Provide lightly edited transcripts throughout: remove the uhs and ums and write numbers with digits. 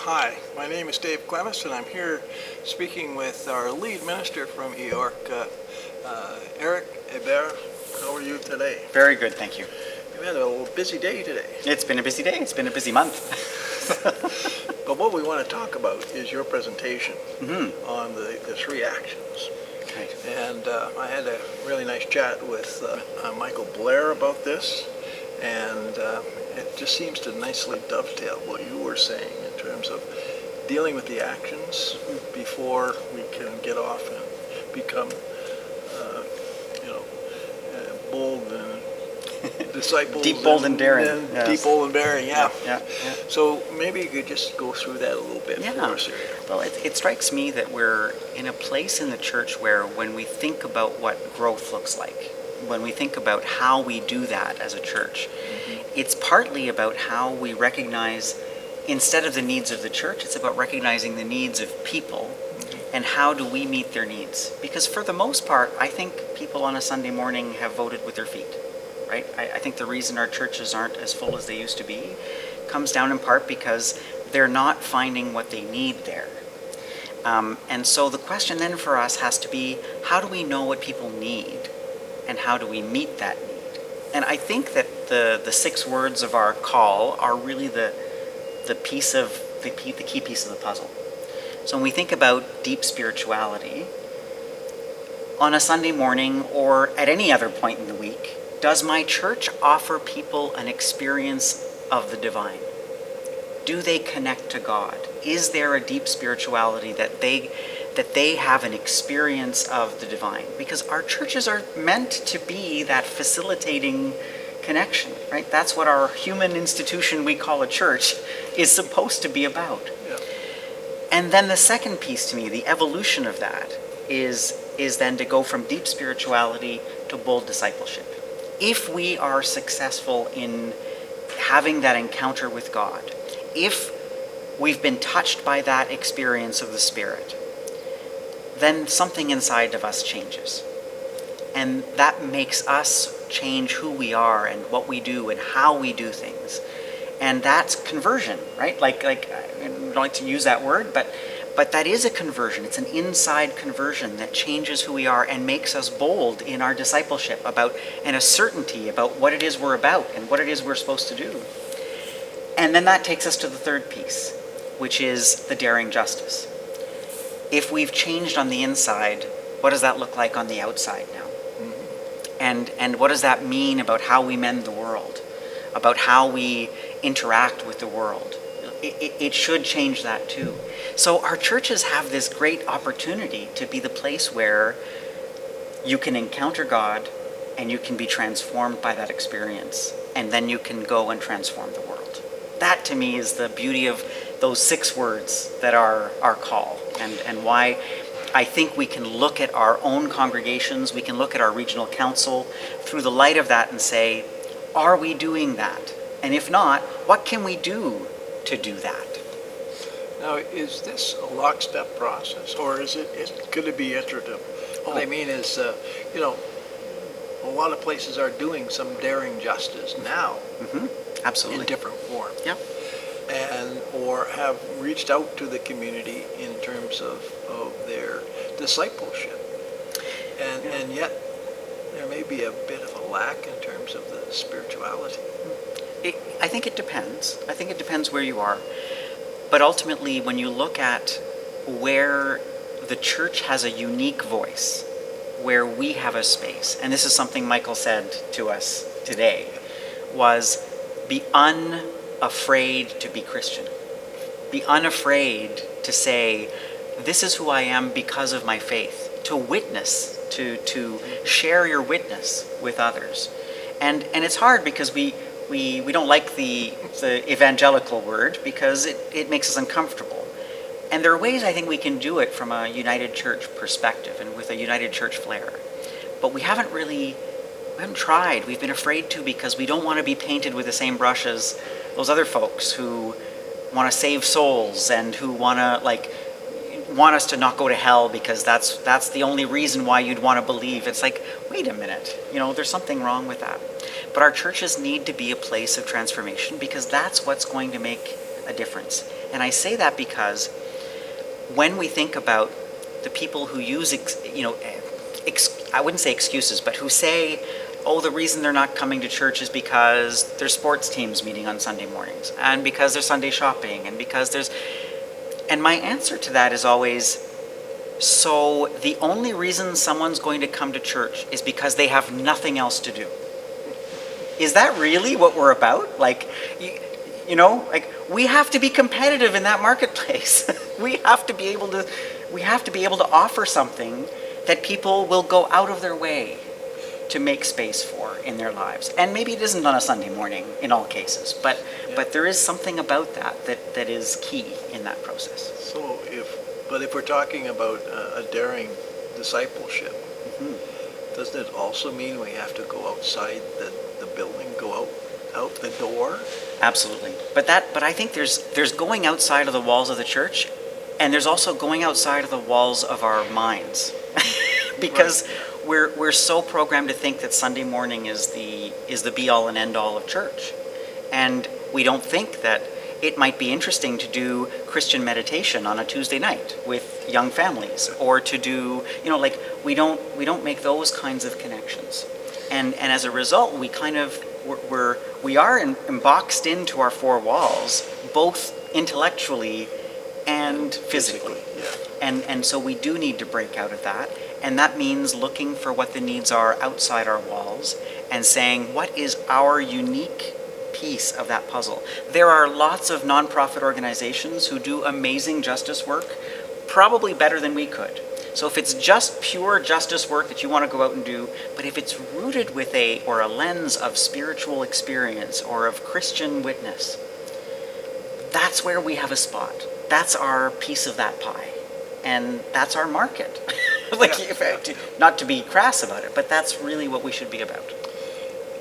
Hi, my name is Dave Clemis, and I'm here speaking with our lead minister from York, Éric Hébert. How are you today? Very good, thank you. You had a busy day today. It's been a busy day. It's been a busy month. But what we want to talk about is your presentation on the three actions. Right. And I had a really nice chat with Michael Blair about this, and it just seems to nicely dovetail what you were saying in terms of dealing with the actions before we can get off and become, bold and disciples. Deep, bold, and daring. Yes. Deep, bold, and daring, yeah. Yeah. So maybe you could just go through that a little bit for us here. Well, it strikes me that we're in a place in the church where when we think about what growth looks like, when we think about how we do that as a church, it's partly about how we recognize, instead of the needs of the church, it's about recognizing the needs of people and how do we meet their needs. Because for the most part, I think people on a Sunday morning have voted with their feet, right? I think the reason our churches aren't as full as they used to be comes down in part because they're not finding what they need there. And so the question then for us has to be, how do we know what people need and how do we meet that need? And I think that the 6 words of our call are really the key piece of the puzzle. So when we think about deep spirituality, on a Sunday morning or at any other point in the week, does my church offer people an experience of the divine? Do they connect to God? Is there a deep spirituality that they have an experience of the divine? Because our churches are meant to be that facilitating connection, right? That's what our human institution we call a church is supposed to be about. Yeah. And then the second piece to me, the evolution of that, is then to go from deep spirituality to bold discipleship. If we are successful in having that encounter with God, if we've been touched by that experience of the Spirit, then something inside of us changes. And that makes us change who we are and what we do and how we do things. And that's conversion, right? Like I don't like to use that word, but that is a conversion. It's an inside conversion that changes who we are and makes us bold in our discipleship and a certainty about what it is we're about and what it is we're supposed to do. And then that takes us to the third piece, which is the daring justice. If we've changed on the inside, what does that look like on the outside now? And what does that mean about how we mend the world, about how we interact with the world? It should change that too. So our churches have this great opportunity to be the place where you can encounter God and you can be transformed by that experience, and then you can go and transform the world. That to me is the beauty of those 6 words that are our call, and why I think we can look at our own congregations, we can look at our regional council through the light of that and say, are we doing that? And if not, what can we do to do that? Now, is this a lockstep process, or could it be iterative? What I mean is, a lot of places are doing some daring justice now. Absolutely. In different forms. Yep. Or have reached out to the community in terms of their discipleship. And yet there may be a bit of a lack in terms of the spirituality. I think it depends. I think it depends where you are. But ultimately, when you look at where the church has a unique voice, where we have a space, and this is something Michael said to us today, was be unafraid to be Christian. Be unafraid to say, this is who I am because of my faith. To witness, to share your witness with others. And it's hard because we don't like the evangelical word because it makes us uncomfortable. And there are ways I think we can do it from a United Church perspective and with a United Church flair. But we haven't tried. We've been afraid to because we don't want to be painted with the same brush as those other folks who want to save souls and who want us to not go to hell because that's the only reason why you'd want to believe. It's like, wait a minute, there's something wrong with that. But our churches need to be a place of transformation because that's what's going to make a difference. And I say that because when we think about the people who use, I wouldn't say excuses, but who say, oh, the reason they're not coming to church is because there's sports teams meeting on Sunday mornings, and because there's Sunday shopping, and because there's... And my answer to that is always, so the only reason someone's going to come to church is because they have nothing else to do. Is that really what we're about? Like, like we have to be competitive in that marketplace. we have to be able to offer something that people will go out of their way to make space for in their lives. And maybe it isn't on a Sunday morning in all cases, but there is something about that is key in that process. So if we're talking about a daring discipleship, doesn't it also mean we have to go outside the building, go out the door? Absolutely. But I think there's going outside of the walls of the church, and there's also going outside of the walls of our minds. Because right. we're so programmed to think that Sunday morning is the be all and end all of church. And we don't think that it might be interesting to do Christian meditation on a Tuesday night with young families, or to do, we don't make those kinds of connections. And as a result, we kind of we are boxed into our four walls, both intellectually and physically. Yeah. And so we do need to break out of that. And that means looking for what the needs are outside our walls and saying, what is our unique piece of that puzzle? There are lots of nonprofit organizations who do amazing justice work, probably better than we could. So if it's just pure justice work that you want to go out and do, but if it's rooted with a lens of spiritual experience or of Christian witness, that's where we have a spot. That's our piece of that pie. And that's our market. Not to be crass about it, but that's really what we should be about.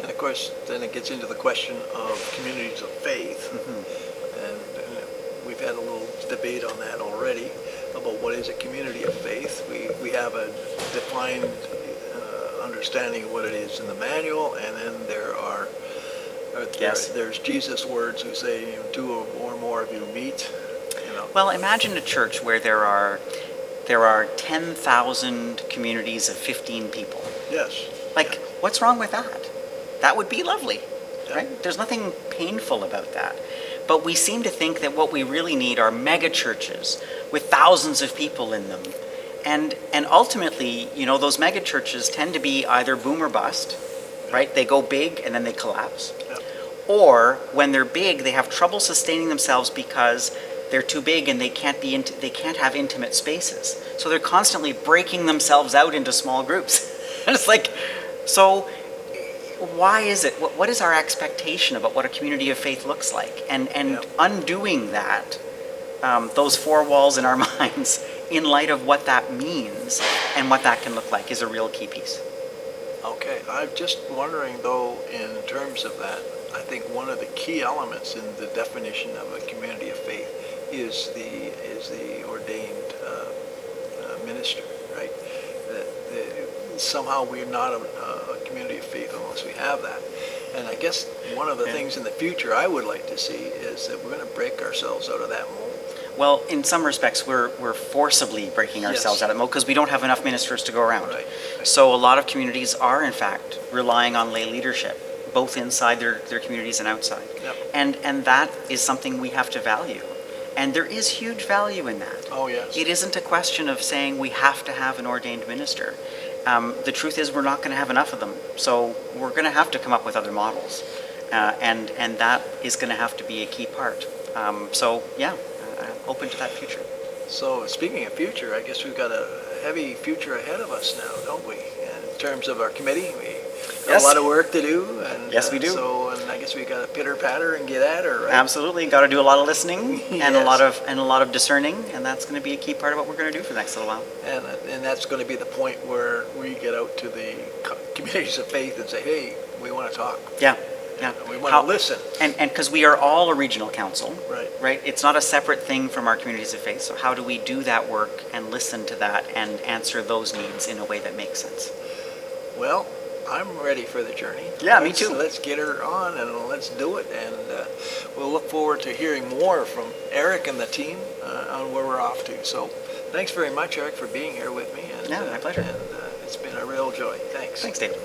And of course, then it gets into the question of communities of faith. And we've had a little debate on that already about what is a community of faith. We have a defined understanding of what it is in the manual, and then there's Jesus' words who say, two or more of you meet. Well, imagine a church where there are 10,000 communities of 15 people. Yes. What's wrong with that? That would be lovely, yeah. Right? There's nothing painful about that. But we seem to think that what we really need are mega churches with thousands of people in them. And ultimately, those mega churches tend to be either boom or bust, right? They go big and then they collapse. Yeah. Or when they're big, they have trouble sustaining themselves because they're too big and they can't have intimate spaces. So they're constantly breaking themselves out into small groups. It's so why is it? What is our expectation about what a community of faith looks like? And undoing that, those four walls in our minds, in light of what that means and what that can look like, is a real key piece. Okay, I'm just wondering though, in terms of that, I think one of the key elements in the definition of a community of faith is the ordained minister, right? Somehow we're not a community of faith unless we have that. And I guess one of the things in the future I would like to see is that we're going to break ourselves out of that mold. Well, in some respects, we're forcibly breaking ourselves out of that mold because we don't have enough ministers to go around. Right. So a lot of communities are, in fact, relying on lay leadership, both inside their communities and outside. Yep. And that is something we have to value. And there is huge value in that. Oh, yes. It isn't a question of saying we have to have an ordained minister. The truth is we're not going to have enough of them. So we're going to have to come up with other models. And that is going to have to be a key part. Open to that future. So speaking of future, I guess we've got a heavy future ahead of us now, don't we? And in terms of our committee, we got a lot of work to do. And, yes, we do. And I guess we got to pitter patter and get at her, right? Absolutely, got to do a lot of listening and Yes. a lot of discerning, and that's going to be a key part of what we're going to do for the next little while. And that's going to be the point where we get out to the communities of faith and say, hey, we want to talk. Yeah. We want to listen. And because we are all a regional council, right? It's not a separate thing from our communities of faith. So how do we do that work and listen to that and answer those needs in a way that makes sense? Well, I'm ready for the journey. Yeah, me too. Let's get her on and let's do it. And we'll look forward to hearing more from Eric and the team on where we're off to. So thanks very much, Eric, for being here with me. And, Yeah, my pleasure. And it's been a real joy. Thanks. Thanks, David.